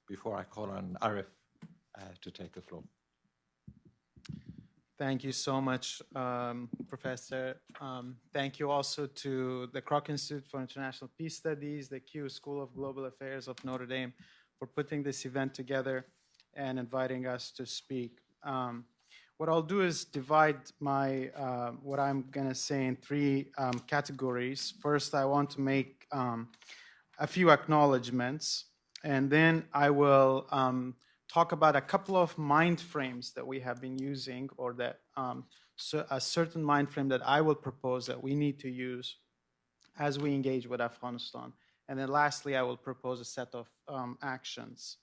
before I call on Aref to take the floor. Thank you so much, Professor. Thank you also to the Keough Institute for International Peace Studies, the Keough School of Global Affairs of Notre Dame for putting this event together and inviting us to speak. What I'll do is divide my what I'm going to say in three categories. First, I want to make a few acknowledgements, and then I will talk about a couple of mind frames that we have been using, or that a certain mind frame that I will propose that we need to use as we engage with Afghanistan. And then lastly, I will propose a set of actions.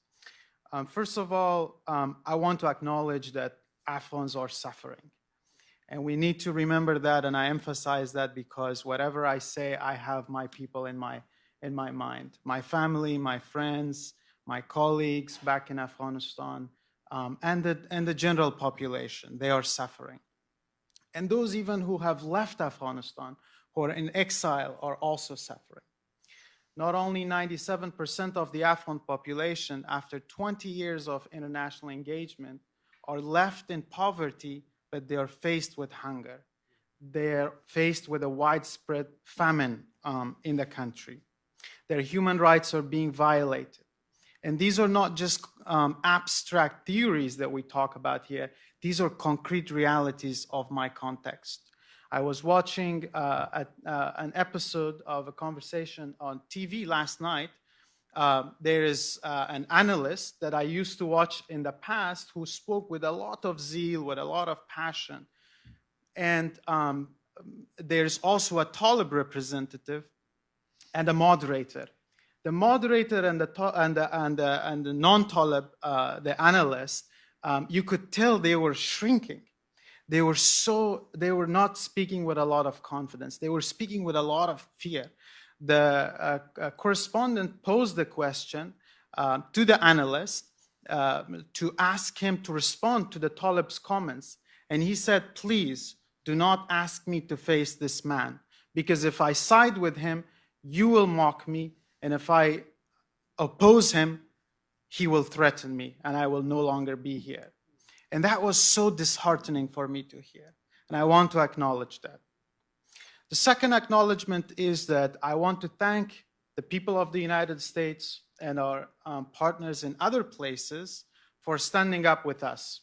First of all, I want to acknowledge that Afghans are suffering. And we need to remember that, and I emphasize that because whatever I say, I have my people in my mind. My family, my friends, my colleagues back in Afghanistan, and the general population, they are suffering. And those even who have left Afghanistan, who are in exile, are also suffering. Not only 97% of the Afghan population, after 20 years of international engagement, are left in poverty, but they are faced with hunger. They are faced with a widespread famine in the country. Their human rights are being violated. And these are not just abstract theories that we talk about here. These are concrete realities of my context. I was watching an episode of a conversation on TV last night. There is an analyst that I used to watch in the past who spoke with a lot of zeal, with a lot of passion. And there's also a Talib representative and a moderator. The moderator and the non-Talib, the analyst, you could tell they were shrinking. They were not speaking with a lot of confidence. They were speaking with a lot of fear. The correspondent posed the question to the analyst to ask him to respond to the Talib's comments. And he said, please do not ask me to face this man, because if I side with him, you will mock me. And if I oppose him, he will threaten me and I will no longer be here. And that was so disheartening for me to hear. And I want to acknowledge that. The second acknowledgement is that I want to thank the people of the United States and our partners in other places for standing up with us,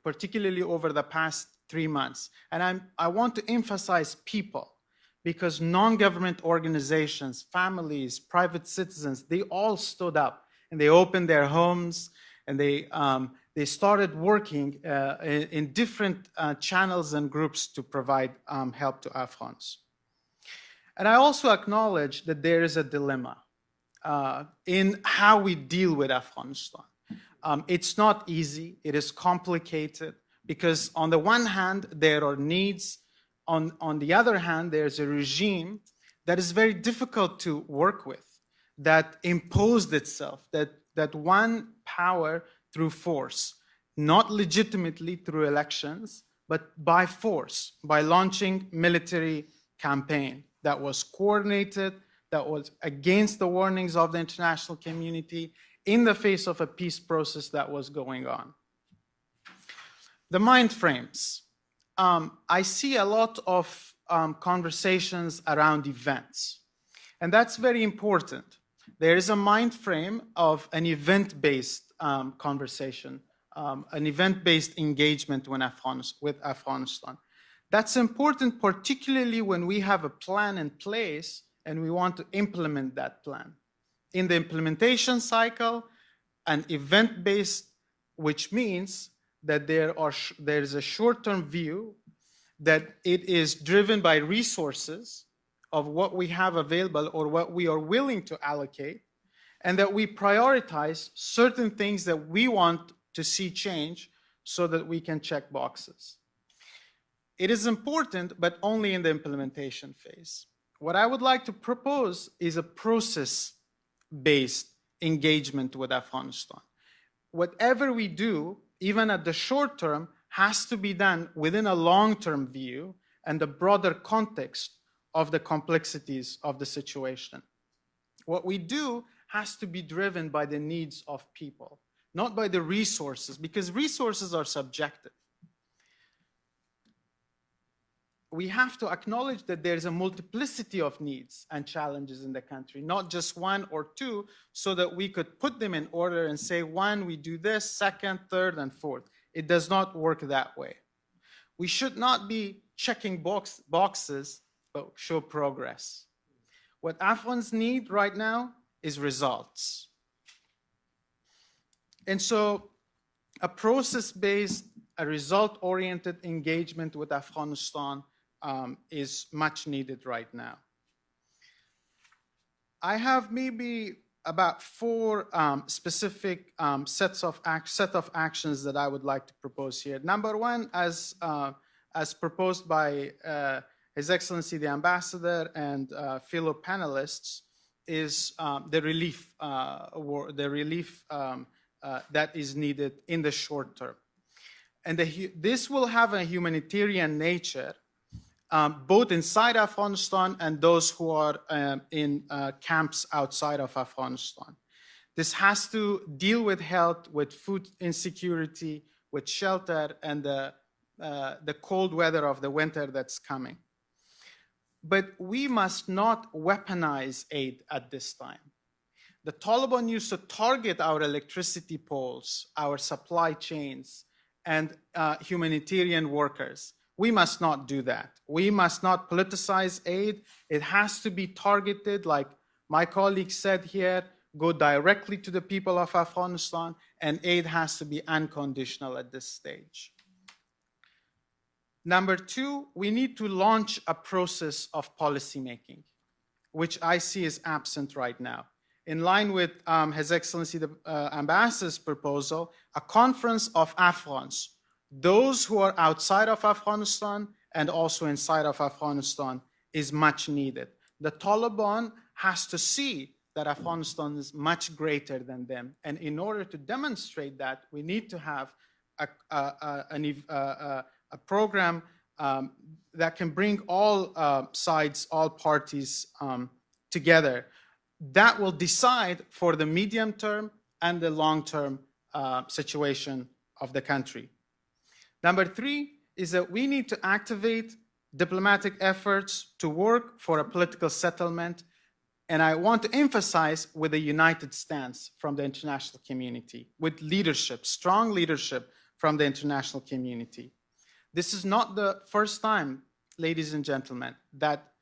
particularly over the past 3 months. And I want to emphasize people, because non-government organizations, families, private citizens, they all stood up and they opened their homes and they started working in different channels and groups to provide help to Afghans. And I also acknowledge that there is a dilemma in how we deal with Afghanistan. It's not easy, it is complicated, because on the one hand, there are needs. On the other hand, there's a regime that is very difficult to work with, that imposed itself, that won power through force, not legitimately through elections, but by force, by launching military campaign that was coordinated, that was against the warnings of the international community, in the face of a peace process that was going on. The mind frames. I see a lot of conversations around events, and that's very important. There is a mind frame of an event-based conversation, an event-based engagement with Afghanistan. That's important, particularly when we have a plan in place and we want to implement that plan. In the implementation cycle, an event-based, which means that there is a short-term view, that it is driven by resources of what we have available or what we are willing to allocate, and that we prioritize certain things that we want to see change so that we can check boxes. It is important, but only in the implementation phase. What I would like to propose is a process-based engagement with Afghanistan. Whatever we do, even at the short term, has to be done within a long-term view and the broader context of the complexities of the situation. What we do has to be driven by the needs of people, not by the resources, because resources are subjective. We have to acknowledge that there's a multiplicity of needs and challenges in the country, not just one or two, so that we could put them in order and say, one, we do this, second, third, and fourth. It does not work that way. We should not be checking boxes, but show progress. What Afghans need right now is results. And so a process-based, a result-oriented engagement with Afghanistan is much needed right now. I have maybe about four specific set of actions that I would like to propose here. Number one, as proposed by His Excellency the Ambassador and fellow panelists, is the relief that is needed in the short term. And this will have a humanitarian nature, both inside Afghanistan and those who are in camps outside of Afghanistan. This has to deal with health, with food insecurity, with shelter, and the cold weather of the winter that's coming. But we must not weaponize aid at this time. The Taliban used to target our electricity poles, our supply chains, and humanitarian workers. We must not do that. We must not politicize aid. It has to be targeted, like my colleague said here, go directly to the people of Afghanistan, and aid has to be unconditional at this stage. Number two, we need to launch a process of policymaking, which I see is absent right now. In line with His Excellency the Ambassador's proposal, a conference of Afghans, those who are outside of Afghanistan and also inside of Afghanistan, is much needed. The Taliban has to see that Afghanistan is much greater than them. And in order to demonstrate that, we need to have a program that can bring all sides, all parties together. That will decide for the medium term and the long term situation of the country. Number three is that we need to activate diplomatic efforts to work for a political settlement. And I want to emphasize with a united stance from the international community, with leadership, strong leadership from the international community. This is not the first time, ladies and gentlemen, that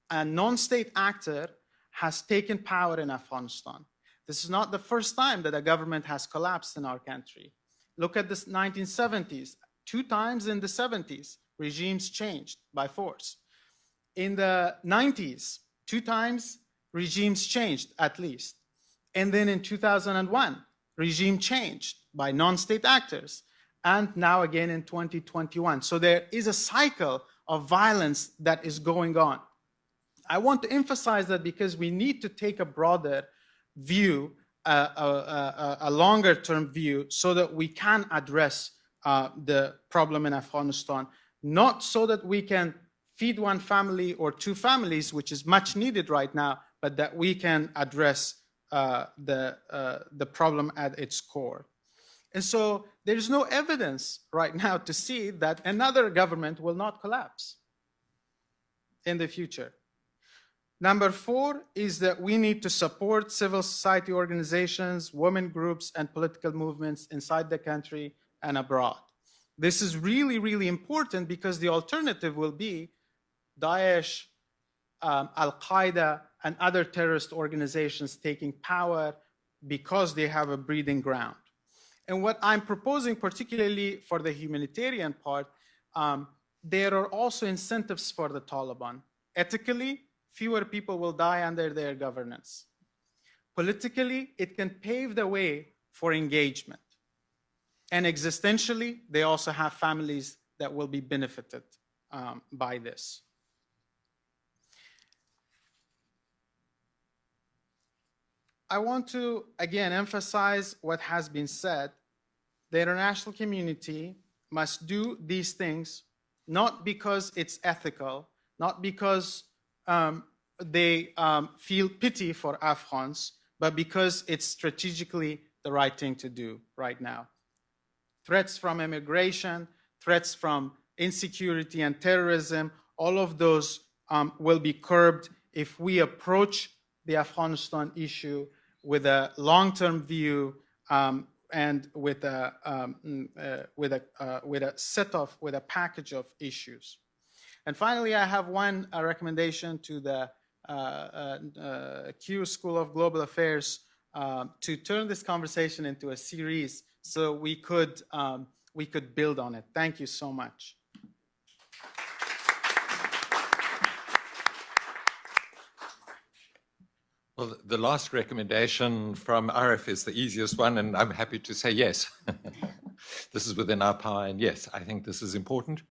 a non-state actor has taken power in Afghanistan. This is not the first time that a government has collapsed in our country. Look at the 1970s. 2 times in the 70s, regimes changed by force. In the 90s, 2 times, regimes changed at least. And then in 2001, regime changed by non-state actors. And now again in 2021. So there is a cycle of violence that is going on. I want to emphasize that because we need to take a broader view, a longer term view, so that we can address the problem in Afghanistan, not so that we can feed 1 family or 2 families, which is much needed right now, but that we can address the problem at its core. And so there's no evidence right now to see that another government will not collapse in the future. Number 4 is that we need to support civil society organizations, women groups, and political movements inside the country and abroad. This is really, really important because the alternative will be Daesh, Al-Qaeda, and other terrorist organizations taking power because they have a breeding ground. And what I'm proposing, particularly for the humanitarian part, there are also incentives for the Taliban. Ethically, fewer people will die under their governance. Politically, it can pave the way for engagement. And existentially, they also have families that will be benefited by this. I want to, again, emphasize what has been said. The international community must do these things not because it's ethical, not because they feel pity for Afghans, but because it's strategically the right thing to do right now. Threats from immigration, threats from insecurity and terrorism, all of those will be curbed if we approach the Afghanistan issue with a long-term view and with a package of issues. And finally, I have one recommendation to the Keough School of Global Affairs to turn this conversation into a series so we could build on it. Thank you so much. Well, the last recommendation from Aref is the easiest one, and I'm happy to say yes. This is within our power, and yes, I think this is important.